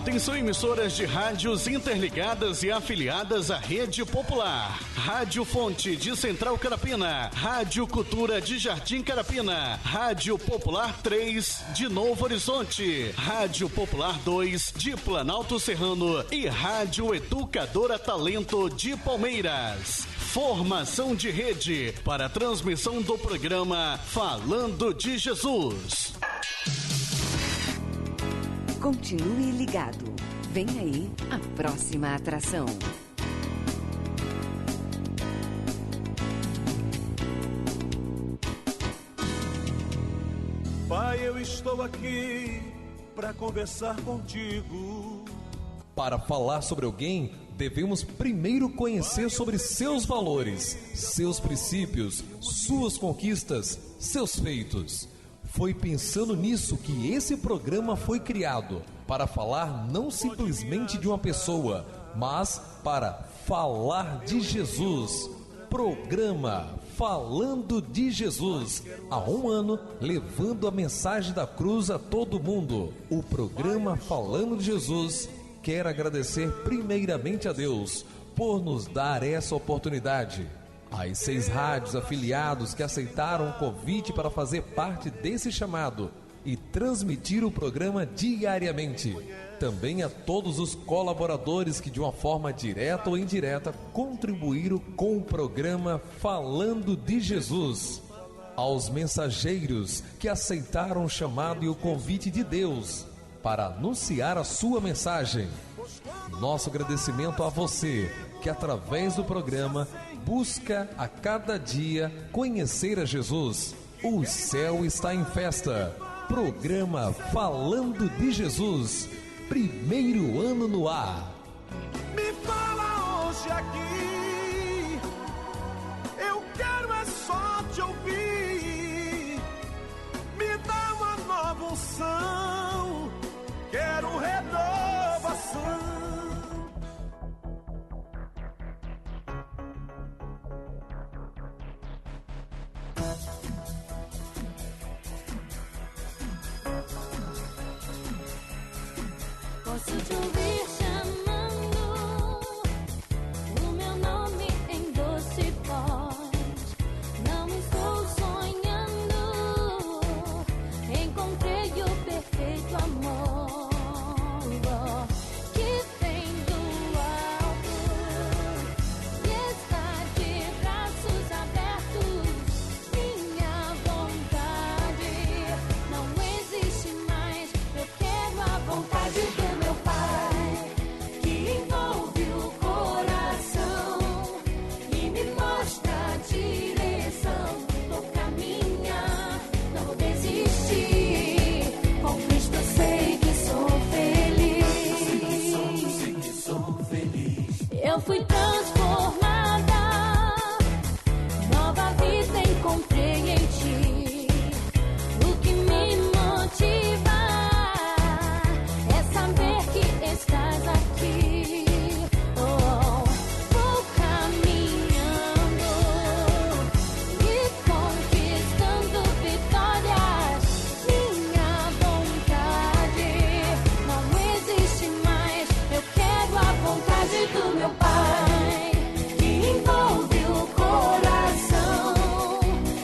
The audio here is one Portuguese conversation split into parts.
Atenção, emissoras de rádios interligadas e afiliadas à Rede Popular. Rádio Fonte de Central Carapina, Rádio Cultura de Jardim Carapina, Rádio Popular 3 de Novo Horizonte, Rádio Popular 2 de Planalto Serrano e Rádio Educadora Talento de Palmeiras. Formação de rede para a transmissão do programa Falando de Jesus. Continue ligado. Vem aí a próxima atração. Pai, eu estou aqui para conversar contigo. Para falar sobre alguém, devemos primeiro conhecer sobre seus valores, seus princípios, suas conquistas, seus feitos. Foi pensando nisso que esse programa foi criado, para falar não simplesmente de uma pessoa, mas para falar de Jesus. Programa Falando de Jesus, há 1 ano, levando a mensagem da cruz a todo mundo. O programa Falando de Jesus quer agradecer primeiramente a Deus por nos dar essa oportunidade. As 6 rádios afiliados que aceitaram o convite para fazer parte desse chamado e transmitir o programa diariamente. Também a todos os colaboradores que de uma forma direta ou indireta contribuíram com o programa Falando de Jesus. Aos mensageiros que aceitaram o chamado e o convite de Deus para anunciar a sua mensagem. Nosso agradecimento a você que através do programa busca a cada dia conhecer a Jesus. O céu está em festa. Programa Falando de Jesus. 1º ano no ar. Me fala hoje aqui. Eu quero é só te ouvir. Me dá uma nova unção. Quero renovação. Posso te ouvir chamando o meu nome em doce voz. Não estou sonhando, encontrei o perfeito amor que vem do alto e está de braços abertos. Minha vontade não existe mais, eu quero a vontade do meu Pai, que envolve o coração e me mostra a direção. Vou caminhar, não vou desistir. Com Cristo eu sei que sou feliz. Eu fui transformada, nova vida encontrei em ti. O que me motiva é saber que estás aqui. Oh, vou caminhando e conquistando vitórias. Minha vontade não existe mais. Eu quero a vontade do meu Pai, que envolve o coração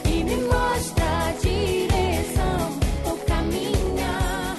e me mostra a direção. Vou caminhar.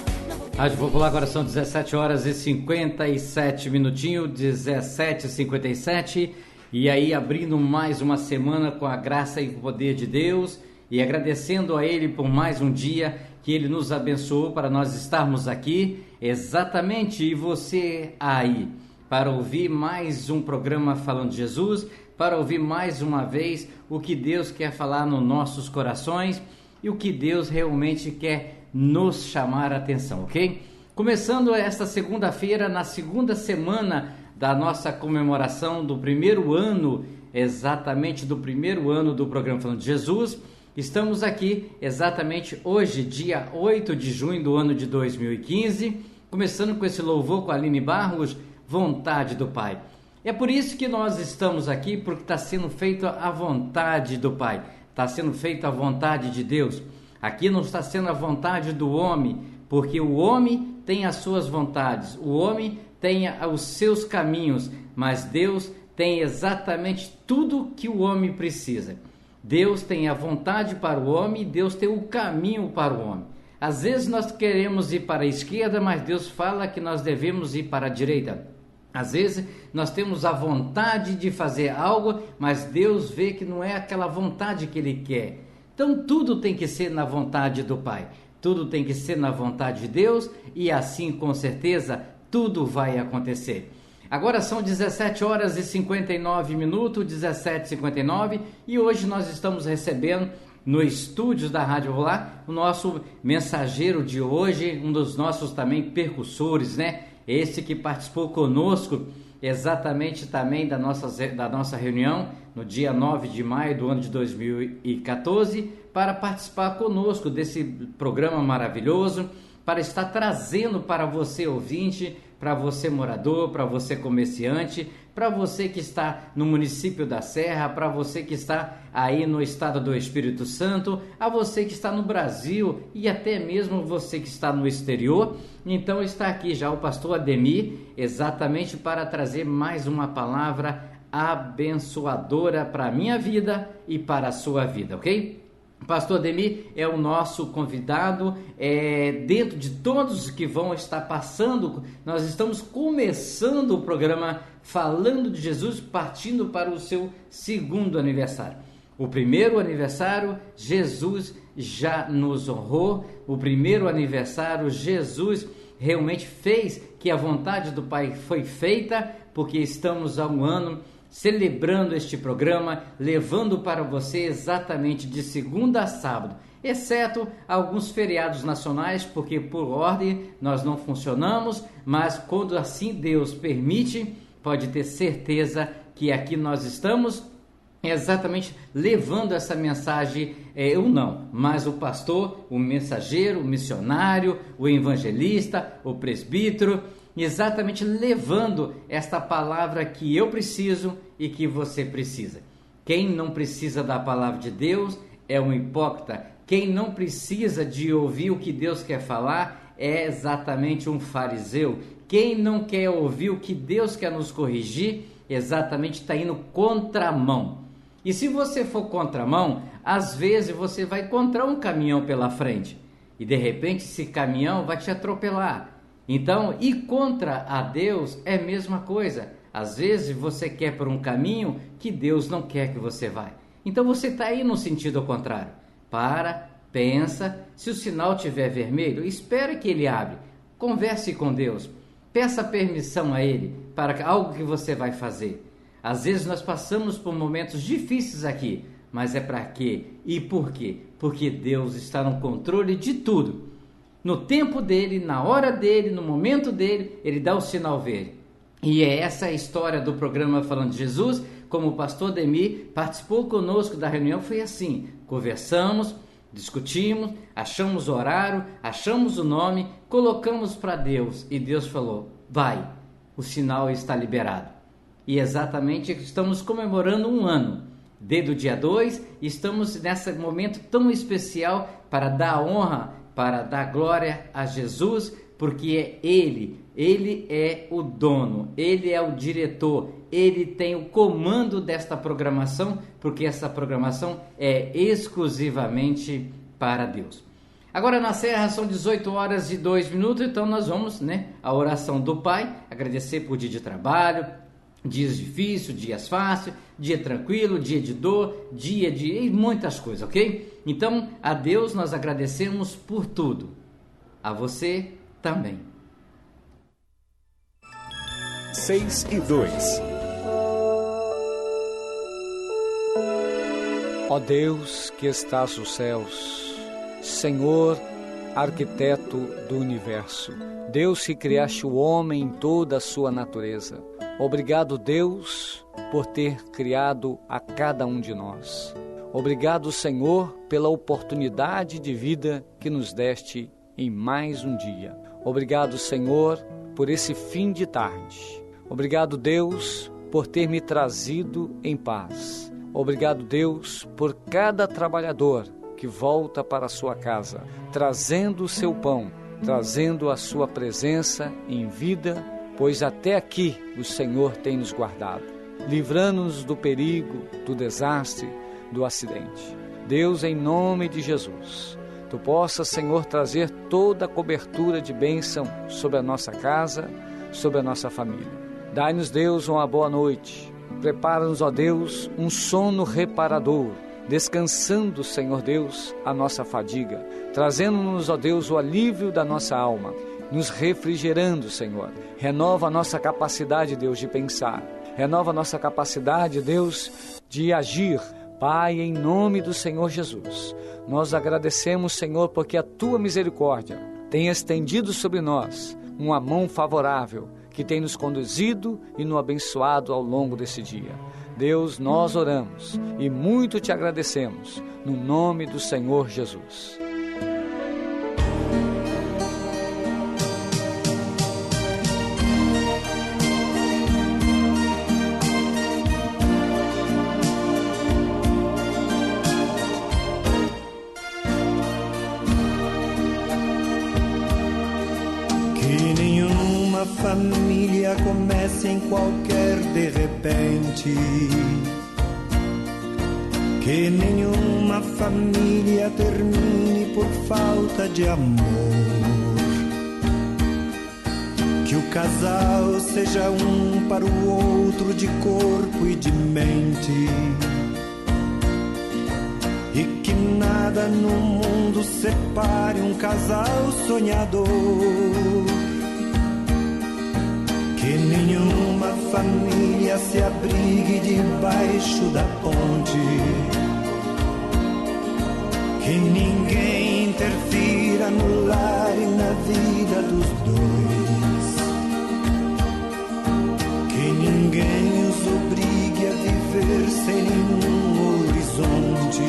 Rádio Popular, agora são 17 horas e 57 minutinhos, 17h57, e aí abrindo mais uma semana com a graça e o poder de Deus, e agradecendo a Ele por mais um dia que Ele nos abençoou para nós estarmos aqui, exatamente, e você aí, para ouvir mais um programa Falando de Jesus, para ouvir mais uma vez o que Deus quer falar nos nossos corações e o que Deus realmente quer nos chamar a atenção, ok? Começando esta segunda-feira, na segunda semana da nossa comemoração do 1º ano, exatamente do 1º ano do programa Falando de Jesus, estamos aqui exatamente hoje, dia 8 de junho do ano de 2015, começando com esse louvor com a Aline Barros, Vontade do Pai. É por isso que nós estamos aqui, porque está sendo feita a vontade do Pai, está sendo feita a vontade de Deus. Aqui não está sendo a vontade do homem, porque o homem tem as suas vontades, o homem tem os seus caminhos, mas Deus tem exatamente tudo que o homem precisa. Deus tem a vontade para o homem e Deus tem o caminho para o homem. Às vezes nós queremos ir para a esquerda, mas Deus fala que nós devemos ir para a direita. Às vezes nós temos a vontade de fazer algo, mas Deus vê que não é aquela vontade que Ele quer. Então tudo tem que ser na vontade do Pai. Tudo tem que ser na vontade de Deus e assim com certeza tudo vai acontecer. Agora são 17 horas e 59 minutos, 17h59, e hoje nós estamos recebendo no estúdio da Rádio Popular o nosso mensageiro de hoje, um dos nossos também percussores, né? Esse que participou conosco exatamente também da nossa reunião no dia 9 de maio do ano de 2014, para participar conosco desse programa maravilhoso, para estar trazendo para você ouvinte, para você morador, para você comerciante, para você que está no município da Serra, para você que está aí no estado do Espírito Santo, a você que está no Brasil e até mesmo você que está no exterior. Então está aqui já o pastor Ademir, exatamente para trazer mais uma palavra abençoadora para a minha vida e para a sua vida, ok? Pastor Ademir é o nosso convidado, dentro de todos que vão estar passando, nós estamos começando o programa falando de Jesus, partindo para o seu segundo aniversário. O primeiro aniversário, Jesus já nos honrou, o primeiro aniversário, Jesus realmente fez que a vontade do Pai foi feita, porque estamos há um ano celebrando este programa, levando para você exatamente de segunda a sábado, exceto alguns feriados nacionais, porque por ordem nós não funcionamos, mas quando assim Deus permite, pode ter certeza que aqui nós estamos exatamente levando essa mensagem, eu não, mas o pastor, o mensageiro, o missionário, o evangelista, o presbítero, exatamente levando esta palavra que eu preciso e que você precisa. Quem não precisa da palavra de Deus é um hipócrita. Quem não precisa de ouvir o que Deus quer falar é exatamente um fariseu. Quem não quer ouvir o que Deus quer nos corrigir, exatamente está indo contramão. E se você for contramão, às vezes você vai encontrar um caminhão pela frente e de repente esse caminhão vai te atropelar. Então, ir contra a Deus é a mesma coisa. Às vezes você quer por um caminho que Deus não quer que você vá. Então você está aí no sentido contrário. Para, pensa, se o sinal estiver vermelho, espere que ele abre. Converse com Deus. Peça permissão a Ele para algo que você vai fazer. Às vezes nós passamos por momentos difíceis aqui, mas é para quê? E por quê? Porque Deus está no controle de tudo. No tempo dele, na hora dele, no momento dele, ele dá o sinal verde. E é essa a história do programa Falando de Jesus. Como o pastor Ademir participou conosco da reunião, foi assim: conversamos, discutimos, achamos o horário, achamos o nome, colocamos para Deus e Deus falou: vai, o sinal está liberado. E exatamente estamos comemorando um ano. Desde o dia 2, estamos nesse momento tão especial para dar honra, para dar glória a Jesus, porque é Ele é o dono, Ele é o diretor, Ele tem o comando desta programação, porque essa programação é exclusivamente para Deus. Agora na Serra são 18 horas e 2 minutos, então nós vamos, a oração do Pai, agradecer por dia de trabalho, dias difíceis, dias fáceis, dia tranquilo, dia de dor, dia de muitas coisas, ok? Então, a Deus nós agradecemos por tudo. A você também. 6:02. Ó Deus que estás nos céus, Senhor, arquiteto do universo, Deus que criaste o homem em toda a sua natureza, obrigado, Deus, por ter criado a cada um de nós. Obrigado, Senhor, pela oportunidade de vida que nos deste em mais um dia. Obrigado, Senhor, por esse fim de tarde. Obrigado, Deus, por ter me trazido em paz. Obrigado, Deus, por cada trabalhador que volta para a sua casa, trazendo o seu pão trazendo a sua presença em vida, pois até aqui o Senhor tem nos guardado, livrando-nos do perigo, do desastre, do acidente. Deus, em nome de Jesus, Tu possas, Senhor, trazer toda a cobertura de bênção sobre a nossa casa, sobre a nossa família. Dai-nos, Deus, uma boa noite. Prepara-nos, ó Deus, um sono reparador, descansando, Senhor Deus, a nossa fadiga, trazendo-nos, ó Deus, o alívio da nossa alma, nos refrigerando, Senhor. Renova a nossa capacidade, Deus, de pensar. Renova a nossa capacidade, Deus, de agir. Pai, em nome do Senhor Jesus, nós agradecemos, Senhor, porque a Tua misericórdia tem estendido sobre nós uma mão favorável, que tem nos conduzido e nos abençoado ao longo desse dia. Deus, nós oramos e muito Te agradecemos, no nome do Senhor Jesus. Família comece em qualquer de repente, que nenhuma família termine por falta de amor, que o casal seja um para o outro de corpo e de mente, e que nada no mundo separe um casal sonhador. Que nenhuma família se abrigue debaixo da ponte, que ninguém interfira no lar e na vida dos dois, que ninguém os obrigue a viver sem nenhum horizonte,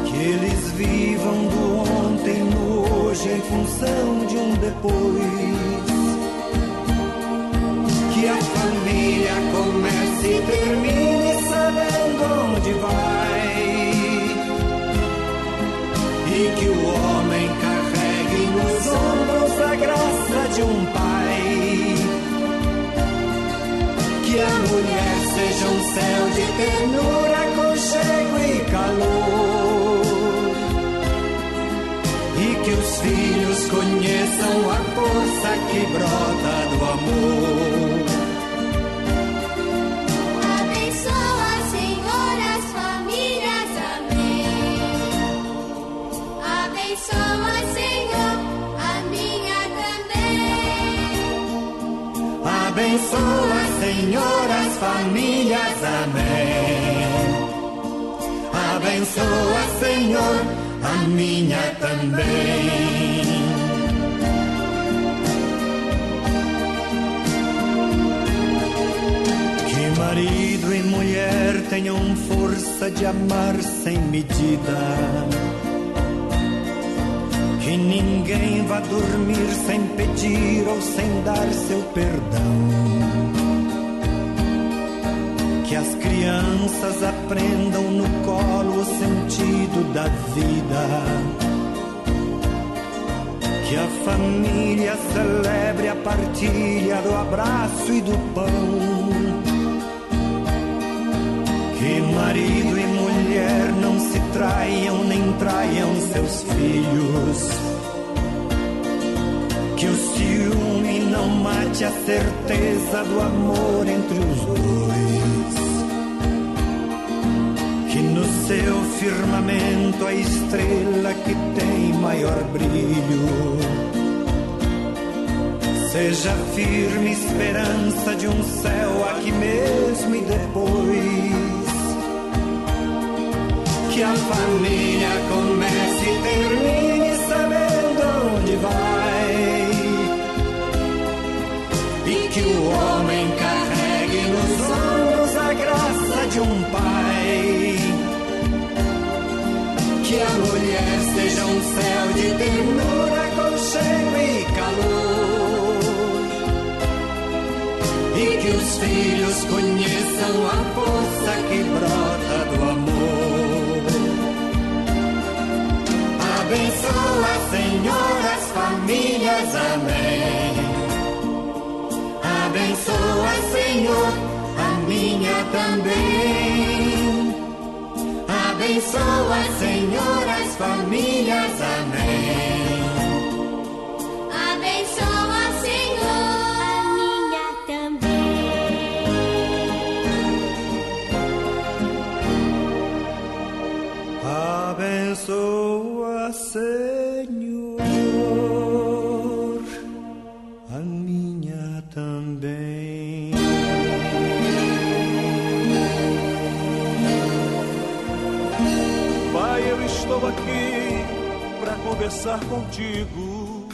que eles vivam do ontem no hoje em função de um depois. Que a família comece e termine sabendo onde vai, e que o homem carregue nos ombros a graça de um pai, que a mulher seja um céu de ternura, aconchego e calor, e que os filhos conheçam a força que brota do amor. Abençoa, Senhor, as famílias, amém. Abençoa, Senhor, a minha também. Abençoa, Senhor, as famílias, amém. Abençoa, Senhor, a minha também. Que marido e mulher tenham força de amar sem medida, que ninguém vá dormir sem pedir ou sem dar seu perdão, que as crianças aprendam no colo o sentido da vida, que a família celebre a partilha do abraço e do pão, que marido e mulher não se traiam nem traiam seus filhos, que o ciúme não mate a certeza do amor entre os dois, que no seu firmamento a estrela que tem maior brilho seja firme esperança de um céu aqui mesmo e depois, que a família comece e termine sabendo onde vai, e que o homem carregue nos ombros a graça de um pai, que a mulher seja um céu de ternura, aconchego e calor, e que os filhos conheçam a força que brota do amor. Abençoa, Senhor, minha também. Abençoa, Senhor, as famílias, amém. Abençoa, Senhor, a minha também. Abençoa, Senhor, a minha também. Pai, eu estou aqui para conversar contigo.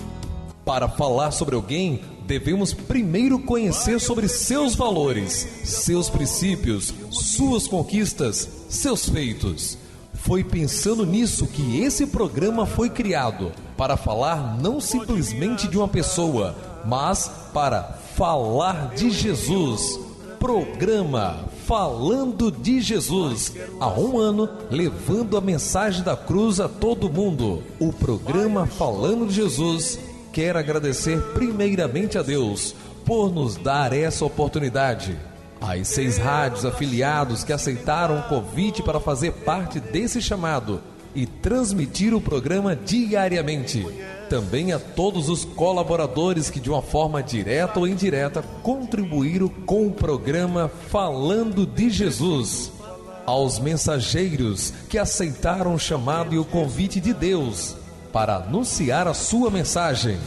Para falar sobre alguém, devemos primeiro conhecer sobre seus valores, seus princípios, suas conquistas, seus feitos. Foi pensando nisso que esse programa foi criado, para falar não simplesmente de uma pessoa, mas para falar de Jesus. Programa Falando de Jesus. Há um ano, levando a mensagem da cruz a todo mundo. O programa Falando de Jesus quer agradecer primeiramente a Deus por nos dar essa oportunidade. As 6 rádios afiliados que aceitaram o convite para fazer parte desse chamado e transmitir o programa diariamente. Também a todos os colaboradores que de uma forma direta ou indireta contribuíram com o programa Falando de Jesus. Aos mensageiros que aceitaram o chamado e o convite de Deus para anunciar a sua mensagem.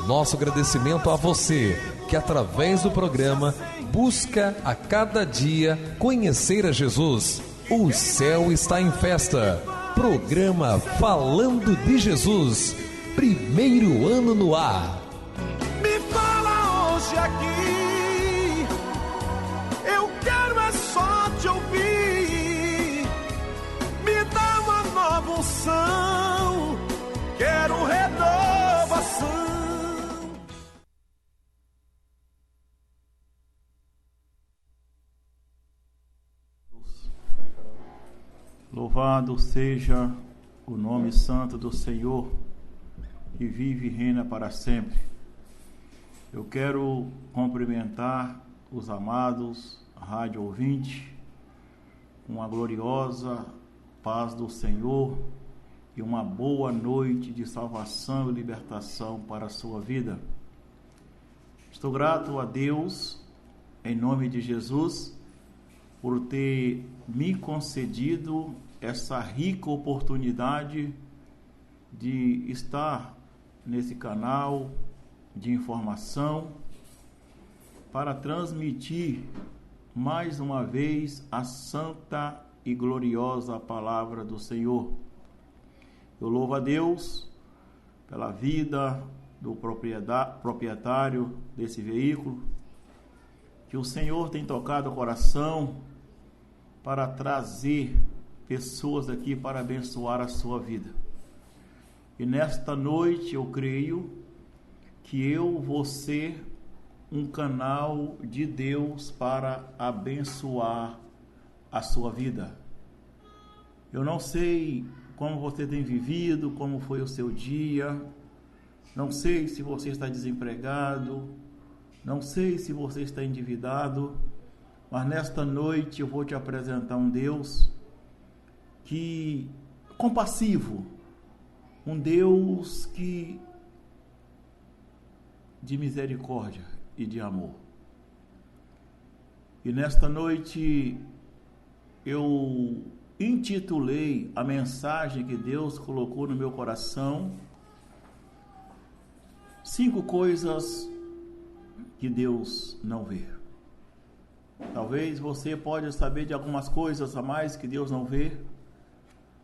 Nosso agradecimento a você que através do programa busca a cada dia conhecer a Jesus. O céu está em festa. Programa Falando de Jesus. Primeiro ano no ar. Me fala hoje aqui, eu quero é só te ouvir. Me dá uma nova unção, quero renovação. Louvado seja o nome santo do Senhor, que vive e reina para sempre. Eu quero cumprimentar os amados rádio ouvintes com a gloriosa paz do Senhor e uma boa noite de salvação e libertação para a sua vida. Estou grato a Deus, em nome de Jesus, por ter me concedido essa rica oportunidade de estar nesse canal de informação para transmitir mais uma vez a santa e gloriosa palavra do Senhor. Eu louvo a Deus pela vida do proprietário desse veículo, que o Senhor tem tocado o coração para trazer pessoas aqui para abençoar a sua vida. E nesta noite eu creio que eu vou ser um canal de Deus para abençoar a sua vida. Eu não sei como você tem vivido, como foi o seu dia, não sei se você está desempregado, não sei se você está endividado, mas nesta noite eu vou te apresentar um Deus que compassivo, um Deus que de misericórdia e de amor. E nesta noite eu intitulei a mensagem que Deus colocou no meu coração: 5 coisas que Deus não vê. Talvez você pode saber de algumas coisas a mais que Deus não vê,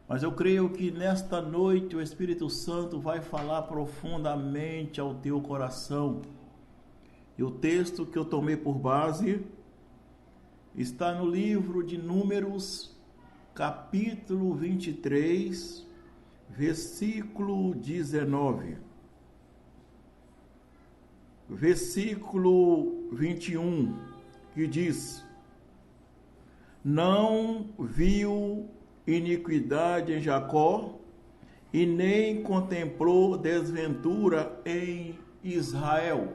mas eu creio que nesta noite o Espírito Santo vai falar profundamente ao teu coração. E o texto que eu tomei por base está no livro de Números, capítulo 23, versículo 19. Versículo 21, que diz: não viu iniquidade em Jacó, e nem contemplou desventura em Israel.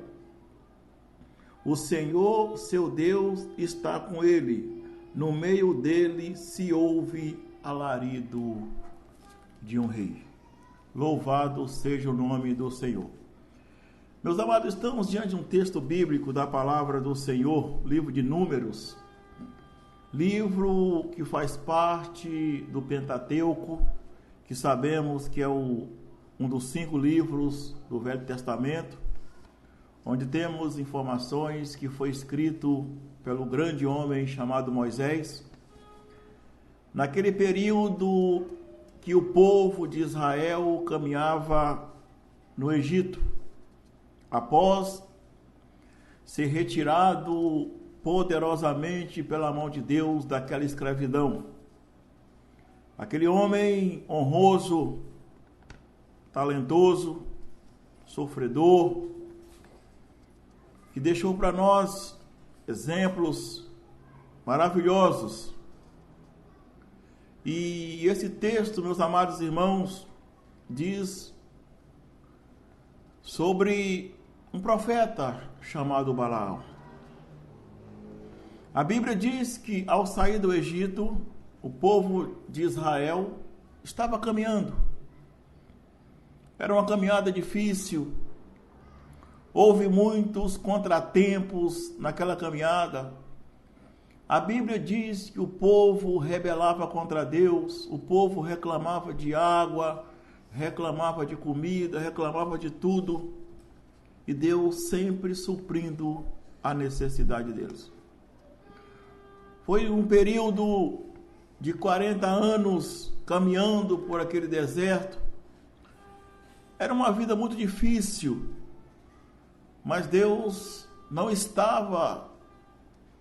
O Senhor, seu Deus, está com ele. No meio dele se ouve alarido de um rei. Louvado seja o nome do Senhor. Meus amados, estamos diante de um texto bíblico da palavra do Senhor, livro de Números, livro que faz parte do Pentateuco, que sabemos que é um dos 5 livros do Velho Testamento, onde temos informações que foi escrito pelo grande homem chamado Moisés, naquele período que o povo de Israel caminhava no Egito, após ser retirado poderosamente pela mão de Deus daquela escravidão. Aquele homem honroso, talentoso, sofredor, que deixou para nós exemplos maravilhosos. E esse texto, meus amados irmãos, diz sobre um profeta chamado Balaão. A Bíblia diz que ao sair do Egito, o povo de Israel estava caminhando. Era uma caminhada difícil. Houve muitos contratempos naquela caminhada. A Bíblia diz que o povo rebelava contra Deus, o povo reclamava de água, reclamava de comida, reclamava de tudo, e Deus sempre suprindo a necessidade deles. Foi um período de 40 anos caminhando por aquele deserto. Era uma vida muito difícil, mas Deus não estava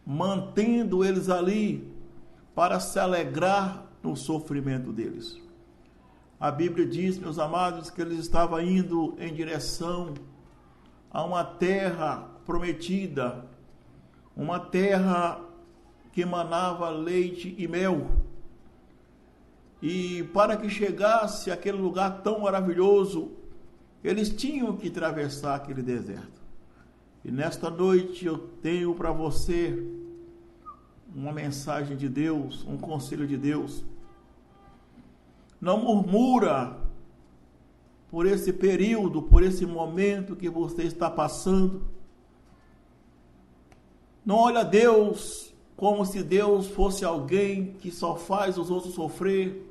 mantendo eles ali para se alegrar no sofrimento deles. A Bíblia diz, meus amados, que eles estavam indo em direção a uma terra prometida, uma terra que emanava leite e mel. E para que chegasse àquele lugar tão maravilhoso, eles tinham que atravessar aquele deserto. E nesta noite eu tenho para você uma mensagem de Deus, um conselho de Deus. Não murmura por esse período, por esse momento que você está passando. Não olha a Deus como se Deus fosse alguém que só faz os outros sofrer,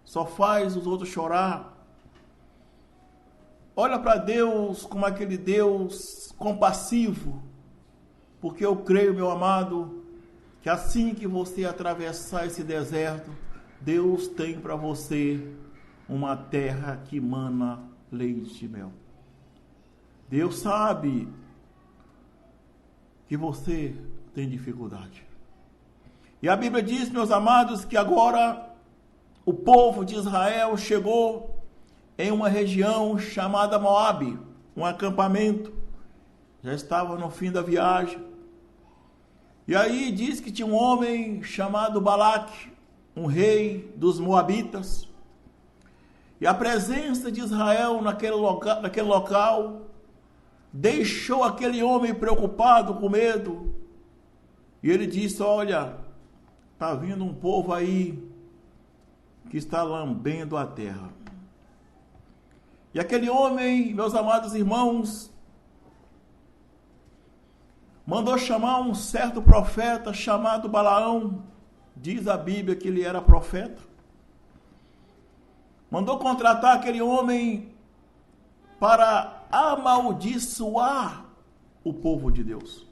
só faz os outros chorar. Olha para Deus como aquele Deus compassivo, porque eu creio, meu amado, que assim que você atravessar esse deserto, Deus tem para você uma terra que mana leite e mel. Deus sabe que você tem dificuldade. E a Bíblia diz, meus amados, que agora o povo de Israel chegou em uma região chamada Moabe, um acampamento. Já estava no fim da viagem. E aí diz que tinha um homem chamado Balaque, um rei dos Moabitas. E a presença de Israel naquele local deixou aquele homem preocupado, com medo. E ele disse, olha, está vindo um povo aí que está lambendo a terra. E aquele homem, meus amados irmãos, mandou chamar um certo profeta chamado Balaão. Diz a Bíblia que ele era profeta. Mandou contratar aquele homem para amaldiçoar o povo de Deus.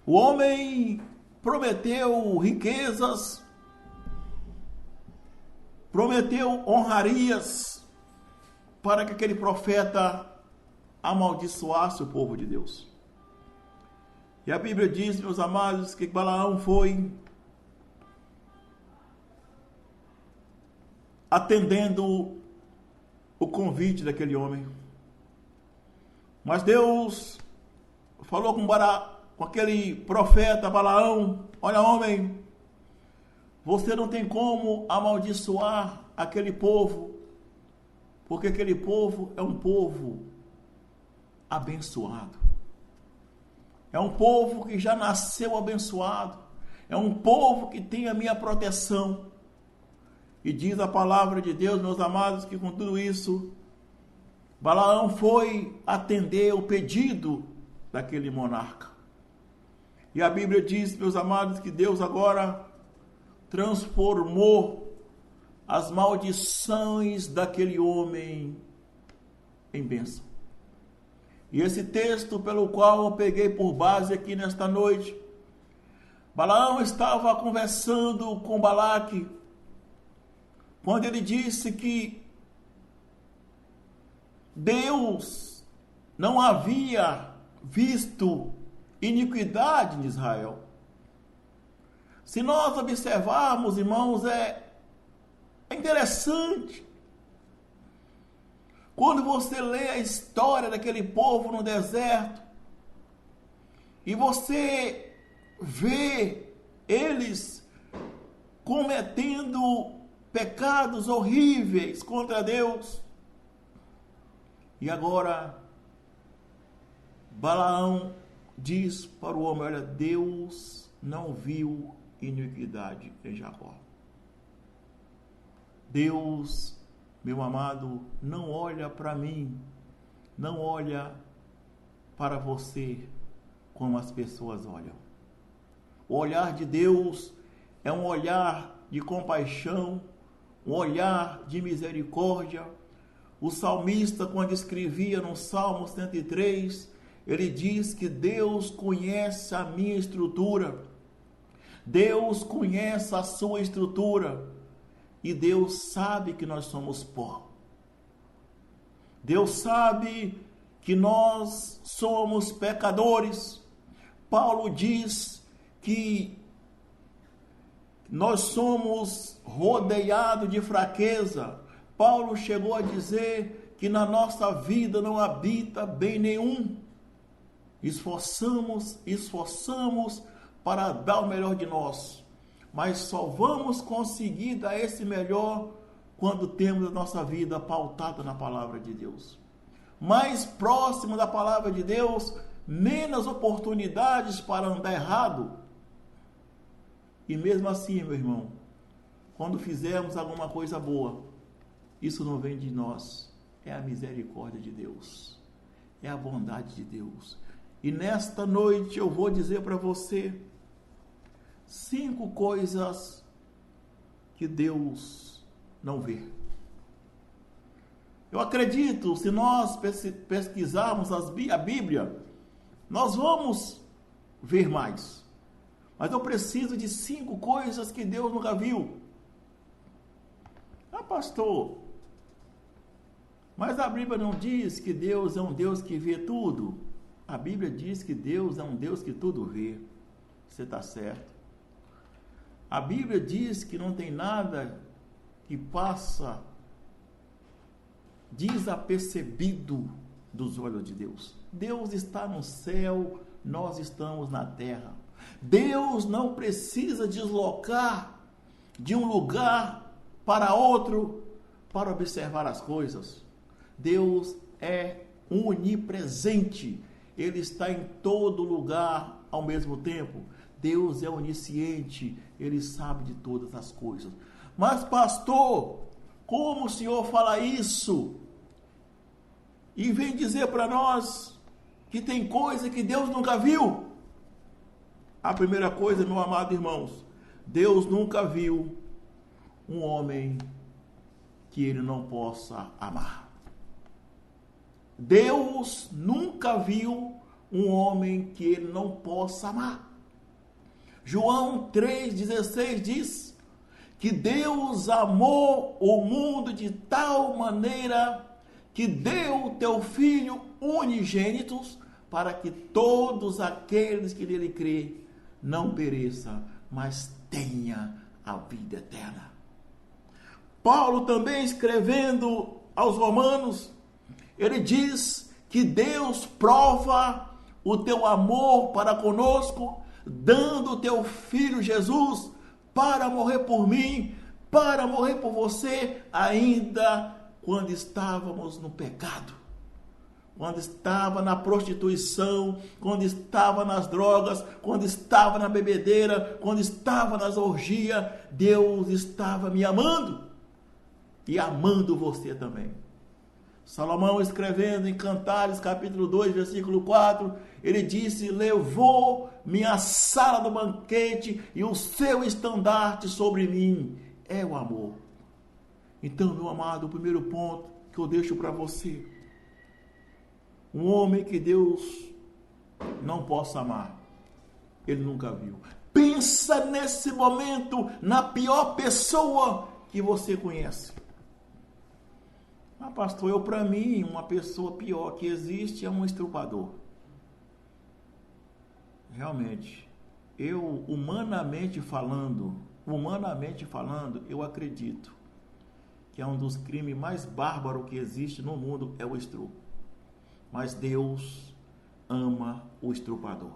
O homem prometeu riquezas, prometeu honrarias para que aquele profeta amaldiçoasse o povo de Deus. E a Bíblia diz, meus amados, que Balaão foi atendendo o convite daquele homem. Mas Deus falou com aquele profeta Balaão, olha, homem, você não tem como amaldiçoar aquele povo, porque aquele povo é um povo abençoado. É um povo que já nasceu abençoado. É um povo que tem a minha proteção. E diz a palavra de Deus, meus amados, que com tudo isso, Balaão foi atender o pedido daquele monarca. E a Bíblia diz, meus amados, que Deus agora transformou as maldições daquele homem em bênção. E esse texto pelo qual eu peguei por base aqui nesta noite, Balaão estava conversando com Balaque, quando ele disse que Deus não havia visto iniquidade em Israel. Se nós observarmos, irmãos, é interessante. Quando você lê a história daquele povo no deserto, e você vê eles cometendo pecados horríveis contra Deus, e agora Balaão diz para o homem: olha, Deus não viu iniquidade em Jacó. Deus, meu amado, não olha para mim, não olha para você como as pessoas olham. O olhar de Deus é um olhar de compaixão, um olhar de misericórdia. O salmista, quando escrevia no Salmo 103, ele diz que Deus conhece a minha estrutura, Deus conhece a sua estrutura, e Deus sabe que nós somos pó. Deus sabe que nós somos pecadores. Paulo diz que nós somos rodeados de fraqueza. Paulo chegou a dizer que na nossa vida não habita bem nenhum. Esforçamos para dar o melhor de nós, mas só vamos conseguir dar esse melhor quando temos a nossa vida pautada na palavra de Deus. Mais próximo da palavra de Deus, menos oportunidades para andar errado. E mesmo assim, meu irmão, quando fizermos alguma coisa boa, isso não vem de nós, é a misericórdia de Deus, é a bondade de Deus. E nesta noite eu vou dizer para você 5 coisas que Deus não vê. Eu acredito, se nós pesquisarmos a Bíblia, nós vamos ver mais. Mas eu preciso de 5 coisas que Deus nunca viu. Ah, pastor, mas a Bíblia não diz que Deus é um Deus que vê tudo. A Bíblia diz que Deus é um Deus que tudo vê. Você está certo. A Bíblia diz que não tem nada que passa desapercebido dos olhos de Deus. Deus está no céu, nós estamos na terra. Deus não precisa deslocar de um lugar para outro para observar as coisas. Deus é onipresente. Ele está em todo lugar ao mesmo tempo. Deus é onisciente, Ele sabe de todas as coisas. Mas pastor, como o senhor fala isso? E vem dizer para nós que tem coisa que Deus nunca viu? A primeira coisa, meu amado irmãos, Deus nunca viu um homem que Ele não possa amar. Deus nunca viu um homem que Ele não possa amar. João 3,16 diz que Deus amou o mundo de tal maneira que deu o teu Filho unigênito para que todos aqueles que nele crê não pereça, mas tenha a vida eterna. Paulo também, escrevendo aos Romanos, ele diz que Deus prova o teu amor para conosco, dando o teu Filho Jesus para morrer por mim, para morrer por você, ainda quando estávamos no pecado. quando estava na prostituição, quando estava nas drogas, quando estava na bebedeira, quando estava nas orgias, Deus estava me amando e amando você também. Salomão, escrevendo em Cantares, capítulo 2, versículo 4, ele disse: levou-me à sala do banquete e o seu estandarte sobre mim é o amor. Então, meu amado, o primeiro ponto que eu deixo para você: um homem que Deus não possa amar, ele nunca viu. Pensa nesse momento na pior pessoa que você conhece. Ah, pastor, para mim, uma pessoa pior que existe é um estrupador. Realmente, eu, humanamente falando, eu acredito que é um dos crimes mais bárbaros que existe no mundo é o estupro. Mas Deus ama o estrupador.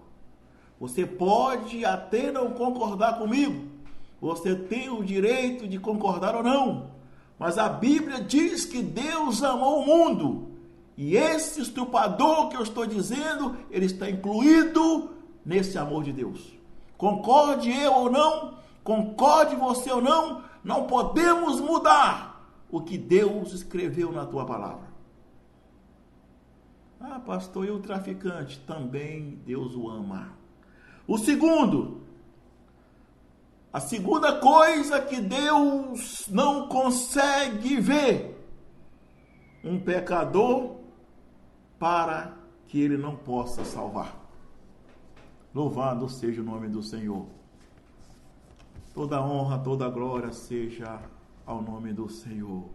Você pode até não concordar comigo, você tem o direito de concordar ou não, mas a Bíblia diz que Deus amou o mundo, e esse estrupador que eu estou dizendo, ele está incluído nesse amor de Deus. Concorde eu ou não, concorde você ou não, não podemos mudar o que Deus escreveu na tua palavra. Ah, pastor, e o traficante? Também Deus o ama. A segunda coisa que Deus não consegue ver: um pecador para que ele não possa salvar. Louvado seja o nome do Senhor. Toda honra, toda glória seja ao nome do Senhor.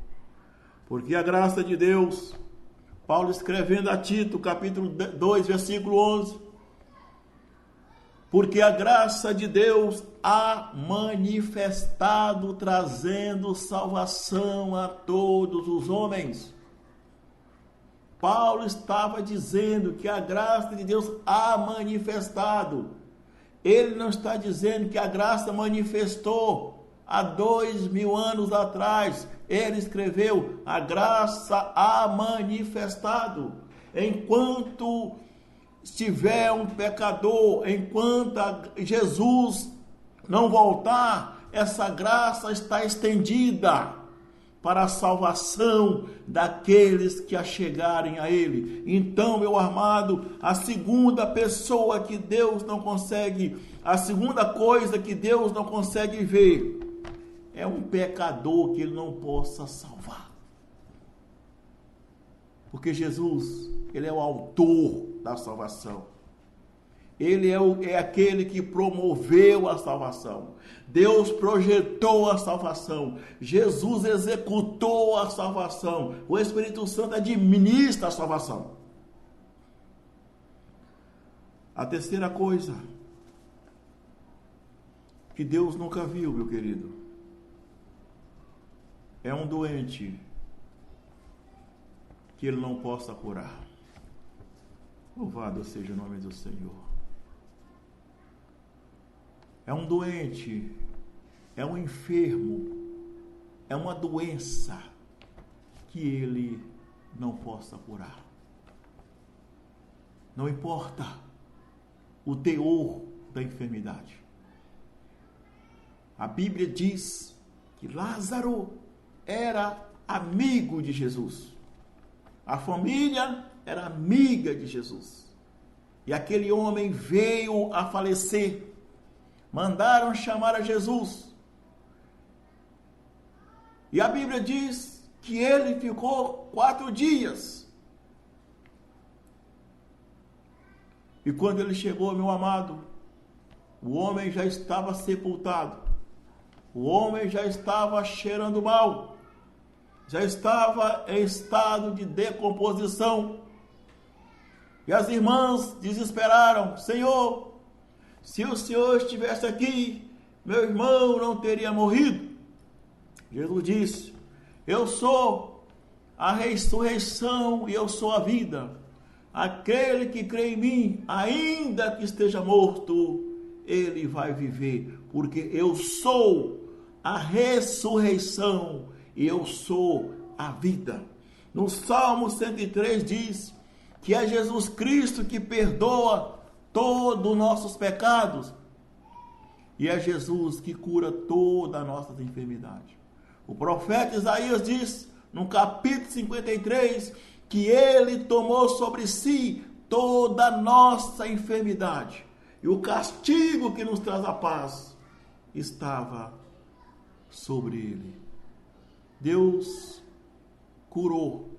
Porque a graça de Deus, Paulo escrevendo a Tito, capítulo 2, versículo 11, porque a graça de Deus há manifestado, trazendo salvação a todos os homens. Paulo estava dizendo que a graça de Deus há manifestado. Ele não está dizendo que a graça manifestou há 2000 anos atrás. Ele escreveu: a graça há manifestado. Enquanto estiver um pecador, enquanto Jesus não voltar, essa graça está estendida para a salvação daqueles que achegarem a Ele. Então, meu amado, a segunda pessoa que Deus não consegue, a segunda coisa que Deus não consegue ver é um pecador que Ele não possa salvar. Porque Jesus, Ele é o autor da salvação. Ele é aquele que promoveu a salvação. Deus projetou a salvação. Jesus executou a salvação. O Espírito Santo administra a salvação. A terceira coisa que Deus nunca viu, meu querido, é um doente que Ele não possa curar. Louvado seja o nome do Senhor. É um doente, é um enfermo, é uma doença que Ele não possa curar. Não importa o teor da enfermidade. A Bíblia diz que Lázaro era amigo de Jesus. A família era amiga de Jesus. E aquele homem veio a falecer. Mandaram chamar a Jesus. E a Bíblia diz que ele ficou 4 dias. E quando ele chegou, meu amado, o homem já estava sepultado. O homem já estava cheirando mal. Já estava em estado de decomposição. E as irmãs desesperaram: Senhor, se o Senhor estivesse aqui, meu irmão não teria morrido. Jesus disse: eu sou a ressurreição e eu sou a vida. Aquele que crê em mim, ainda que esteja morto, ele vai viver, porque eu sou a ressurreição e eu sou a vida. No Salmo 103 diz: que é Jesus Cristo que perdoa todos os nossos pecados. E é Jesus que cura todas as nossas enfermidades. O profeta Isaías diz, no capítulo 53, que ele tomou sobre si toda a nossa enfermidade. E o castigo que nos traz a paz estava sobre ele. Deus curou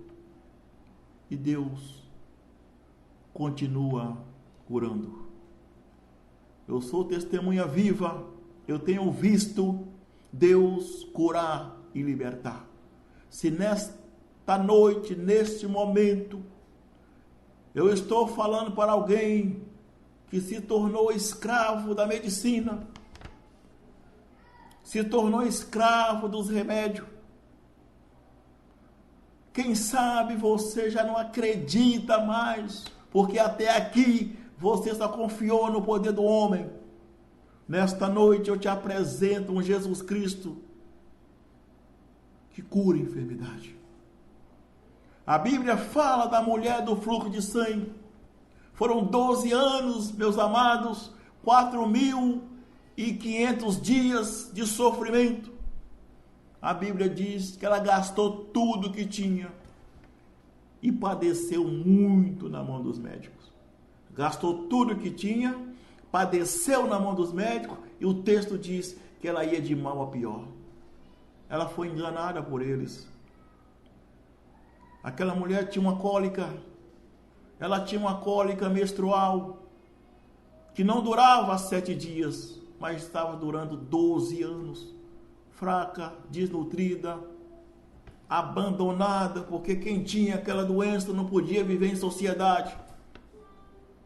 e Deus continua curando. Eu sou testemunha viva, eu tenho visto Deus curar e libertar. Se nesta noite, neste momento, eu estou falando para alguém que se tornou escravo da medicina, se tornou escravo dos remédios. Quem sabe você já não acredita mais, porque até aqui você só confiou no poder do homem. Nesta noite eu te apresento um Jesus Cristo que cura a enfermidade. A Bíblia fala da mulher do fluxo de sangue. Foram 12 anos, meus amados, 4.500 dias de sofrimento. A Bíblia diz que ela gastou tudo que tinha e padeceu muito na mão dos médicos. Gastou tudo que tinha, padeceu na mão dos médicos, e o texto diz que ela ia de mal a pior. Ela foi enganada por eles. Aquela mulher tinha uma cólica, ela tinha uma cólica menstrual, que não durava 7 dias, mas estava durando 12 anos. Fraca, desnutrida, abandonada, porque quem tinha aquela doença não podia viver em sociedade.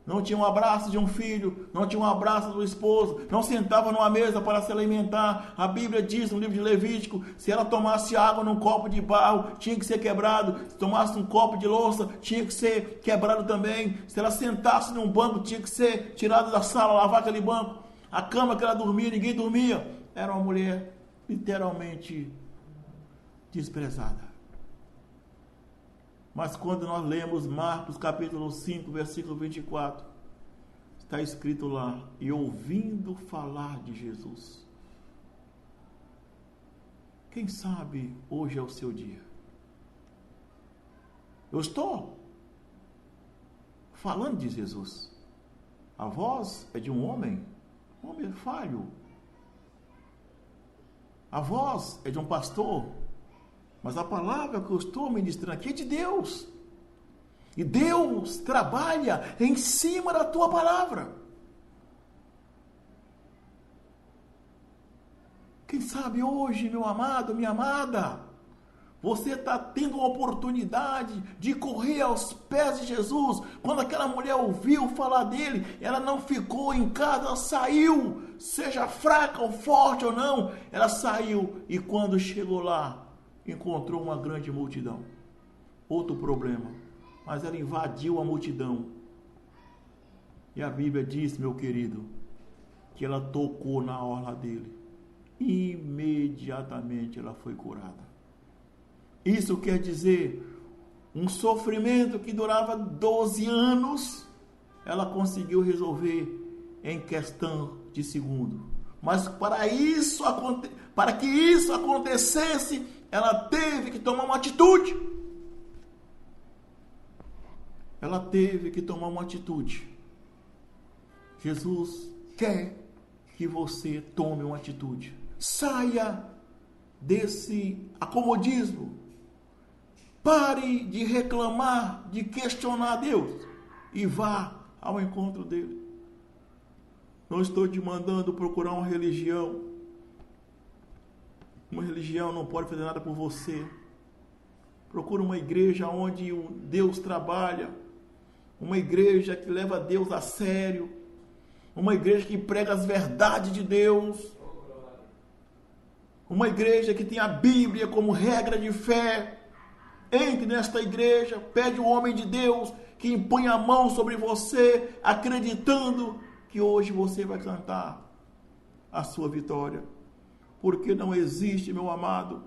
Não tinha um abraço de um filho, não tinha um abraço do esposo, não sentava numa mesa para se alimentar. A Bíblia diz no livro de Levítico, se ela tomasse água num copo de barro, tinha que ser quebrado. Se tomasse um copo de louça, tinha que ser quebrado também. Se ela sentasse num banco, tinha que ser tirado da sala, lavar aquele banco. A cama que ela dormia, ninguém dormia. Era uma mulher literalmente desprezada. Mas quando nós lemos Marcos capítulo 5, versículo 24, está escrito lá, e ouvindo falar de Jesus. Quem sabe hoje é o seu dia? Eu estou falando de Jesus. A voz é de um homem falho. A voz é de um pastor. Mas a palavra que eu estou ministrando aqui é de Deus. E Deus trabalha em cima da tua palavra. Quem sabe hoje, meu amado, minha amada, você está tendo uma oportunidade de correr aos pés de Jesus. Quando aquela mulher ouviu falar dele, ela não ficou em casa, ela saiu. Seja fraca ou forte ou não, ela saiu. E quando chegou lá, encontrou uma grande multidão. Outro problema, mas ela invadiu a multidão. E a Bíblia diz, meu querido, que ela tocou na orla dele. Imediatamente ela foi curada. Isso quer dizer, um sofrimento que durava 12 anos, ela conseguiu resolver em questão de segundo. Mas para que isso acontecesse, ela teve que tomar uma atitude. Ela teve que tomar uma atitude. Jesus quer que você tome uma atitude. Saia desse acomodismo. Pare de reclamar, de questionar a Deus e vá ao encontro dele. Não estou te mandando procurar uma religião. Uma religião não pode fazer nada por você. Procura uma igreja onde o Deus trabalha. Uma igreja que leva Deus a sério. Uma igreja que prega as verdades de Deus. Uma igreja que tem a Bíblia como regra de fé. Entre nesta igreja, pede o homem de Deus que impõe a mão sobre você, acreditando que hoje você vai cantar a sua vitória. Porque não existe, meu amado,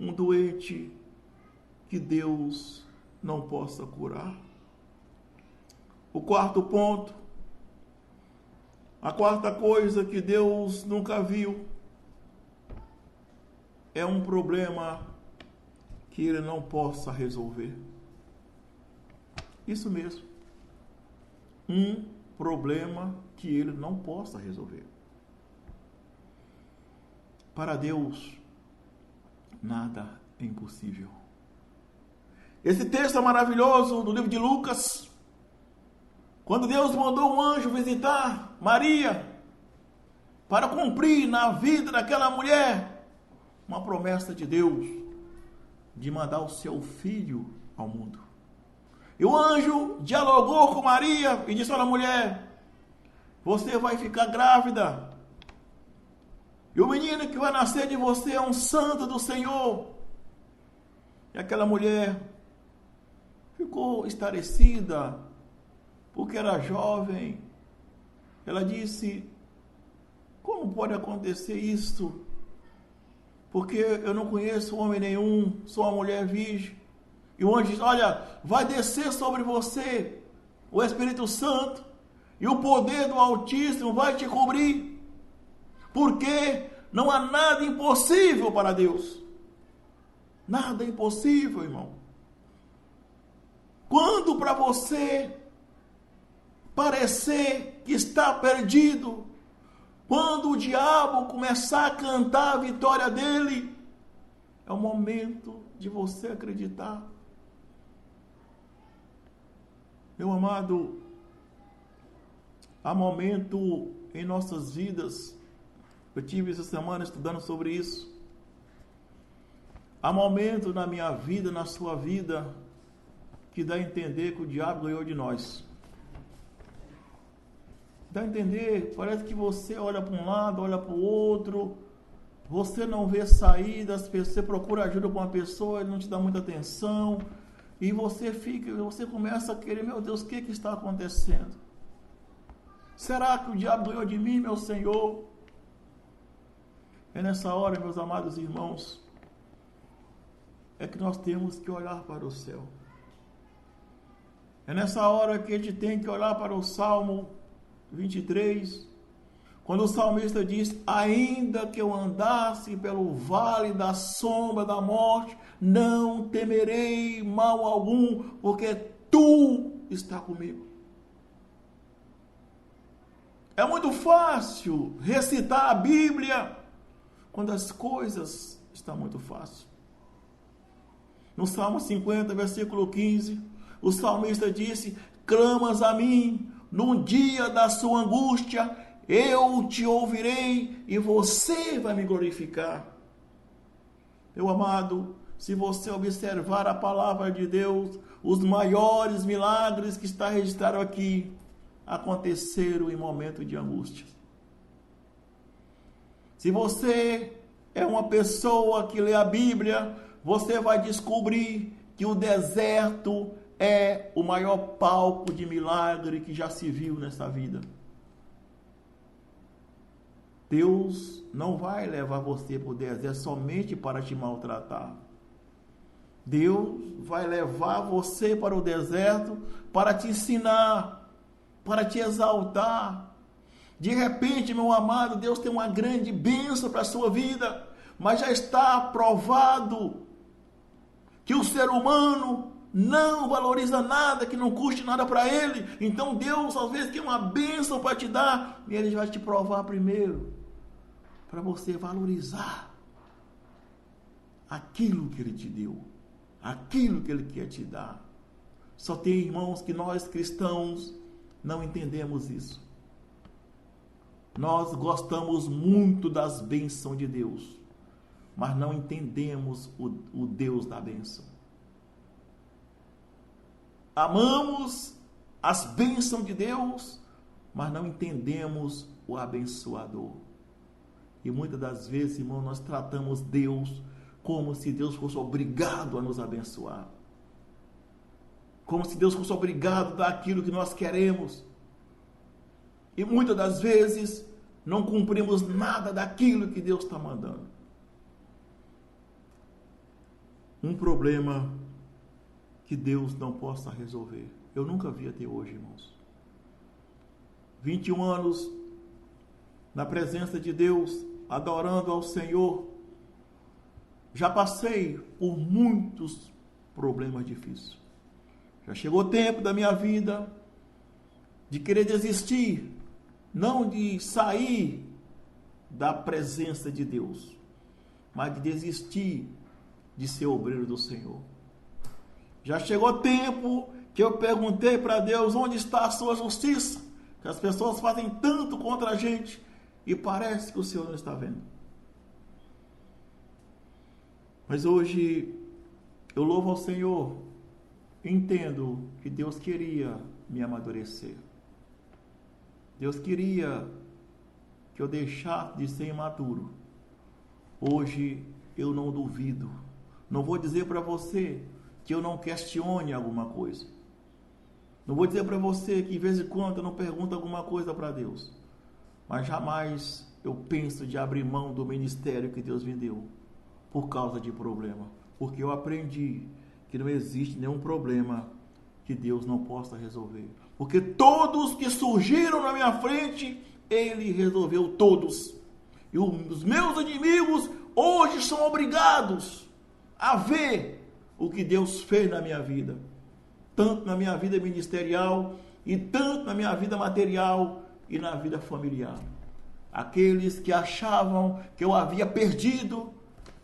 um doente que Deus não possa curar. O quarto ponto, a quarta coisa que Deus nunca viu, é um problema que Ele não possa resolver. Isso mesmo. Um problema que Ele não possa resolver. Para Deus, nada é impossível. Esse texto é maravilhoso do livro de Lucas, quando Deus mandou um anjo visitar Maria para cumprir na vida daquela mulher uma promessa de Deus de mandar o seu filho ao mundo. E o anjo dialogou com Maria e disse: olha, mulher, você vai ficar grávida, e o menino que vai nascer de você é um santo do Senhor. E aquela mulher ficou estarecida, porque era jovem. Ela disse: como pode acontecer isso? Porque eu não conheço homem nenhum, sou uma mulher virgem. E o anjo diz: olha, vai descer sobre você o Espírito Santo, e o poder do Altíssimo vai te cobrir. Porque não há nada impossível para Deus. Nada impossível, irmão. Quando para você parecer que está perdido, quando o diabo começar a cantar a vitória dele, é o momento de você acreditar. Meu amado, há momento em nossas vidas, eu tive essa semana estudando sobre isso. Há momento na minha vida, na sua vida, que dá a entender que o diabo ganhou de nós. Dá a entender, parece que você olha para um lado, olha para o outro, você não vê saídas, você procura ajuda com uma pessoa, ele não te dá muita atenção, e você começa a querer: meu Deus, o que está acontecendo? Será que o diabo ganhou de mim, meu Senhor? É nessa hora, meus amados irmãos, é que nós temos que olhar para o céu. É nessa hora que a gente tem que olhar para o Salmo 23, quando o salmista diz: ainda que eu andasse pelo vale da sombra da morte, não temerei mal algum, porque tu está comigo. É muito fácil recitar a Bíblia quando as coisas estão muito fáceis. No Salmo 50, versículo 15, o salmista disse: clamas a mim no dia da sua angústia, eu te ouvirei e você vai me glorificar. Meu amado, se você observar a palavra de Deus, os maiores milagres que está registrado aqui aconteceram em momento de angústia. Se você é uma pessoa que lê a Bíblia, você vai descobrir que o deserto é o maior palco de milagre que já se viu nessa vida. Deus não vai levar você para o deserto somente para te maltratar. Deus vai levar você para o deserto para te ensinar, para te exaltar. De repente, meu amado, Deus tem uma grande bênção para a sua vida, mas já está provado que o ser humano não valoriza nada que não custe nada para ele. Então Deus às vezes tem uma bênção para te dar, e Ele vai te provar primeiro, para você valorizar aquilo que Ele te deu, aquilo que Ele quer te dar. Só tem, irmãos, que nós cristãos não entendemos isso. Nós gostamos muito das bênçãos de Deus, mas não entendemos o Deus da bênção. Amamos as bênçãos de Deus, mas não entendemos o abençoador. E muitas das vezes, irmão, nós tratamos Deus como se Deus fosse obrigado a nos abençoar. Como se Deus fosse obrigado a dar aquilo que nós queremos. E muitas das vezes não cumprimos nada daquilo que Deus está mandando. Um problema que Deus não possa resolver. Eu nunca vi até hoje, irmãos. 21 anos na presença de Deus, adorando ao Senhor, já passei por muitos problemas difíceis. Já chegou o tempo da minha vida de querer desistir, não de sair da presença de Deus, mas de desistir de ser obreiro do Senhor. Já chegou o tempo que eu perguntei para Deus: onde está a sua justiça? Que as pessoas fazem tanto contra a gente e parece que o Senhor não está vendo. Mas hoje eu louvo ao Senhor, entendo que Deus queria me amadurecer. Deus queria que eu deixasse de ser imaturo. Hoje eu não duvido. Não vou dizer para você que eu não questione alguma coisa. Não vou dizer para você que de vez em quando eu não pergunto alguma coisa para Deus. Mas jamais eu penso de abrir mão do ministério que Deus me deu por causa de problema. Porque eu aprendi que não existe nenhum problema que Deus não possa resolver. Porque todos que surgiram na minha frente, Ele resolveu todos. E os meus inimigos hoje são obrigados a ver o que Deus fez na minha vida. Tanto na minha vida ministerial, e tanto na minha vida material e na vida familiar. Aqueles que achavam que eu havia perdido,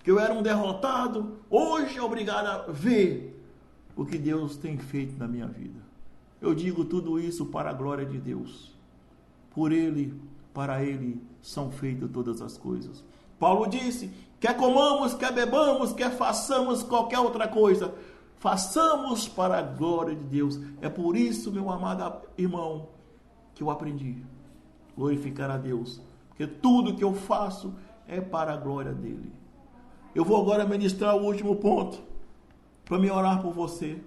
que eu era um derrotado, hoje é obrigado a ver o que Deus tem feito na minha vida. Eu digo tudo isso para a glória de Deus. Por Ele, para Ele são feitas todas as coisas. Paulo disse: quer comamos, quer bebamos, quer façamos qualquer outra coisa, façamos para a glória de Deus. É por isso, meu amado irmão, que eu aprendi a glorificar a Deus. Porque tudo que eu faço é para a glória dEle. Eu vou agora ministrar o último ponto, para me orar por você.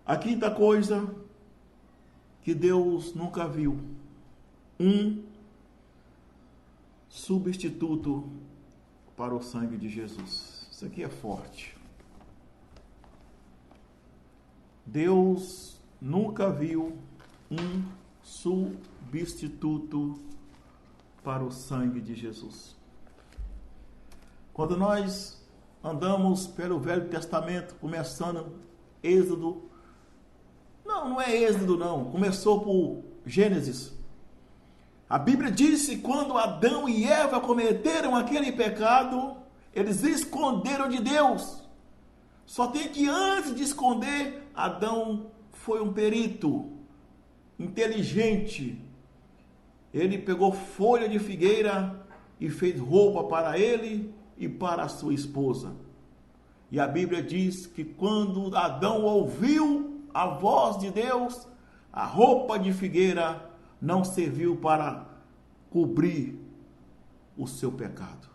A quinta coisa que Deus nunca viu: um substituto para o sangue de Jesus. Isso aqui é forte. Deus nunca viu um substituto para o sangue de Jesus. Quando nós andamos pelo Velho Testamento, começando Êxodo, não é Êxodo não, começou por Gênesis. A Bíblia diz que quando Adão e Eva cometeram aquele pecado, eles esconderam de Deus. Só tem que antes de esconder, Adão foi um perito, inteligente. Ele pegou folha de figueira e fez roupa para ele e para a sua esposa. E a Bíblia diz que quando Adão ouviu a voz de Deus, a roupa de figueira não serviu para cobrir o seu pecado.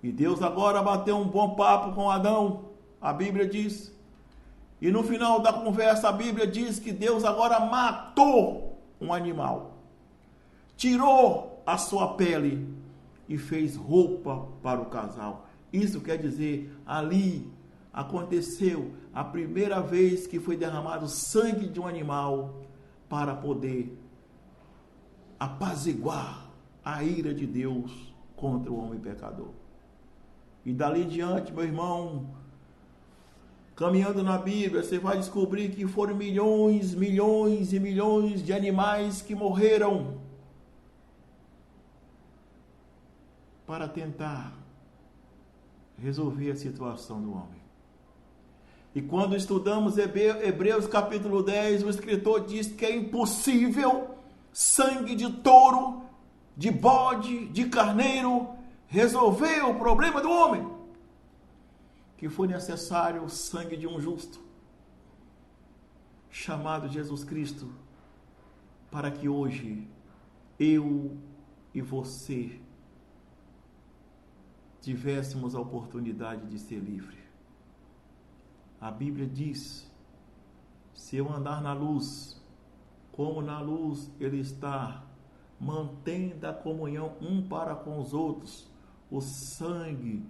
E Deus agora bateu um bom papo com Adão, a Bíblia diz. E no final da conversa, a Bíblia diz que Deus agora matou um animal, tirou a sua pele e fez roupa para o casal. Isso quer dizer, ali aconteceu a primeira vez que foi derramado sangue de um animal para poder apaziguar a ira de Deus contra o homem pecador. E dali em diante, meu irmão, caminhando na Bíblia, você vai descobrir que foram milhões, milhões e milhões de animais que morreram para tentar resolver a situação do homem. E quando estudamos Hebreus capítulo 10, o escritor diz que é impossível sangue de touro, de bode, de carneiro resolver o problema do homem. Que foi necessário o sangue de um justo, chamado Jesus Cristo, para que hoje eu e você tivéssemos a oportunidade de ser livre. A Bíblia diz: se eu andar na luz, como na luz Ele está, mantendo a comunhão um para com os outros, o sangue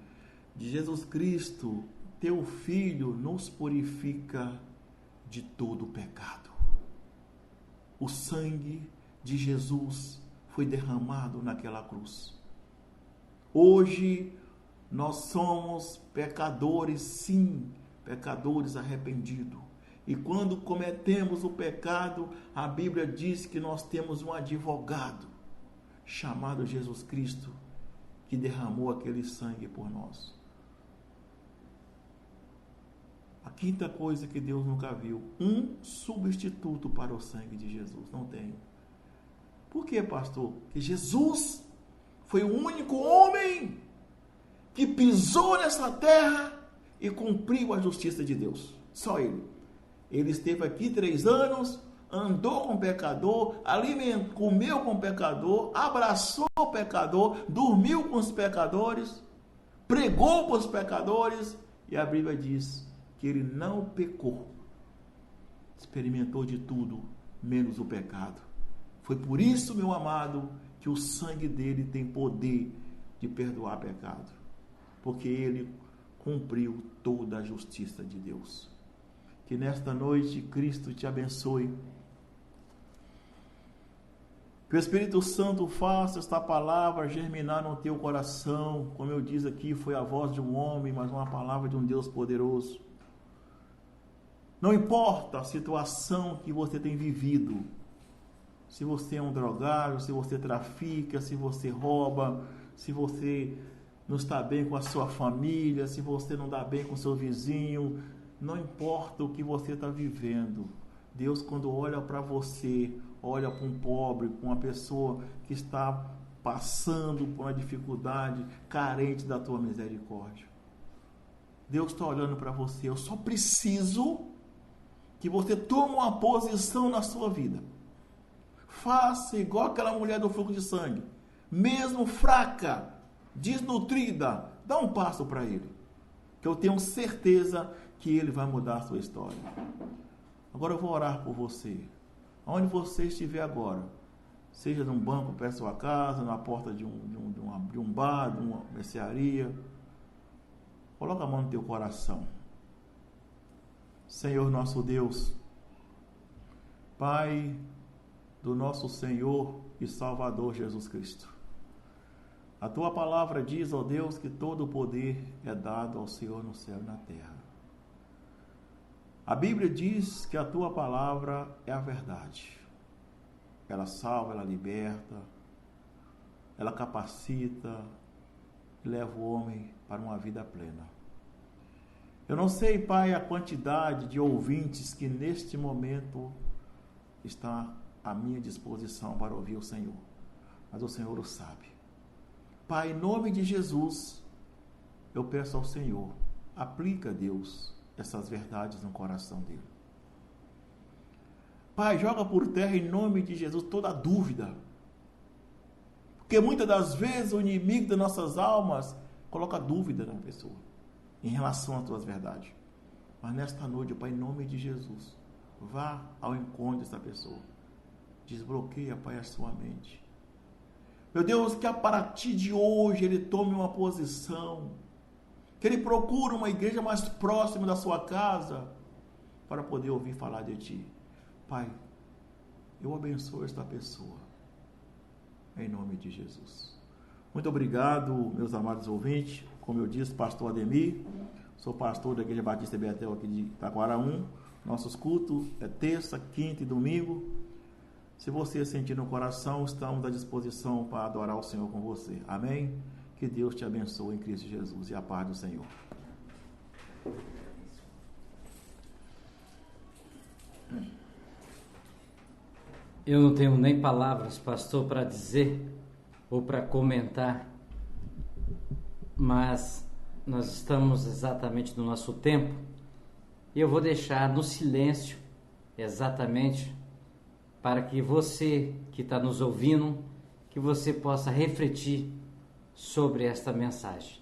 de Jesus Cristo, teu Filho, nos purifica de todo o pecado. o sangue de Jesus foi derramado naquela cruz. Hoje nós somos pecadores, sim, pecadores arrependidos. E quando cometemos o pecado, a Bíblia diz que nós temos um advogado chamado Jesus Cristo, que derramou aquele sangue por nós. A quinta coisa que Deus nunca viu, um substituto para o sangue de Jesus. Não tem. Por quê, pastor? Porque Jesus foi o único homem que pisou nessa terra e cumpriu a justiça de Deus. Só ele. Ele esteve aqui 3 anos, andou com o pecador, comeu com o pecador, abraçou o pecador, dormiu com os pecadores, pregou para os pecadores, e a Bíblia diz que ele não pecou. Experimentou de tudo, menos o pecado. Foi por isso, meu amado, que o sangue dele tem poder de perdoar pecado. Porque ele cumpriu toda a justiça de Deus. Que nesta noite Cristo te abençoe. Que o Espírito Santo faça esta palavra germinar no teu coração. Como eu disse aqui, foi a voz de um homem, mas uma palavra de um Deus poderoso. Não importa a situação que você tem vivido. Se você é um drogado, se você trafica, se você rouba, se você não está bem com a sua família, se você não está bem com o seu vizinho, não importa o que você está vivendo. Deus, quando olha para você, olha para um pobre, para uma pessoa que está passando por uma dificuldade, carente da tua misericórdia. Deus está olhando para você. Eu só preciso que você tome uma posição na sua vida. Faça igual aquela mulher do fluxo de sangue. Mesmo fraca, desnutrida, dá um passo para ele. Que eu tenho certeza que ele vai mudar a sua história. Agora eu vou orar por você. Onde você estiver agora, seja num banco perto da sua casa, na porta de um bar, de uma mercearia, coloca a mão no teu coração. Senhor nosso Deus, Pai do nosso Senhor e Salvador Jesus Cristo. A tua palavra diz, ó Deus, que todo o poder é dado ao Senhor no céu e na terra. A Bíblia diz que a tua palavra é a verdade. Ela salva, ela liberta, ela capacita e leva o homem para uma vida plena. Eu não sei, Pai, a quantidade de ouvintes que neste momento está à minha disposição para ouvir o Senhor, mas o Senhor o sabe. Pai, em nome de Jesus, eu peço ao Senhor, aplica, Deus, essas verdades no coração dele. Pai, joga por terra em nome de Jesus toda dúvida. Porque muitas das vezes o inimigo das nossas almas coloca dúvida na pessoa em relação às tuas verdades. Mas nesta noite, Pai, em nome de Jesus, vá ao encontro dessa pessoa. Desbloqueia, Pai, a sua mente. Meu Deus, que a partir de hoje ele tome uma posição, que ele procure uma igreja mais próxima da sua casa, para poder ouvir falar de Ti. Pai, eu abençoo esta pessoa, em nome de Jesus. Muito obrigado, meus amados ouvintes. Como eu disse, pastor Ademir, sou pastor da Igreja Batista Betel aqui de Itaquaraú. Nossos cultos é terça, quinta e domingo. Se você sentir no coração, estamos à disposição para adorar o Senhor com você. Amém? Que Deus te abençoe em Cristo Jesus e a paz do Senhor. Eu não tenho nem palavras, pastor, para dizer ou para comentar, mas nós estamos exatamente no nosso tempo e eu vou deixar no silêncio exatamente para que você que está nos ouvindo, que você possa refletir sobre esta mensagem.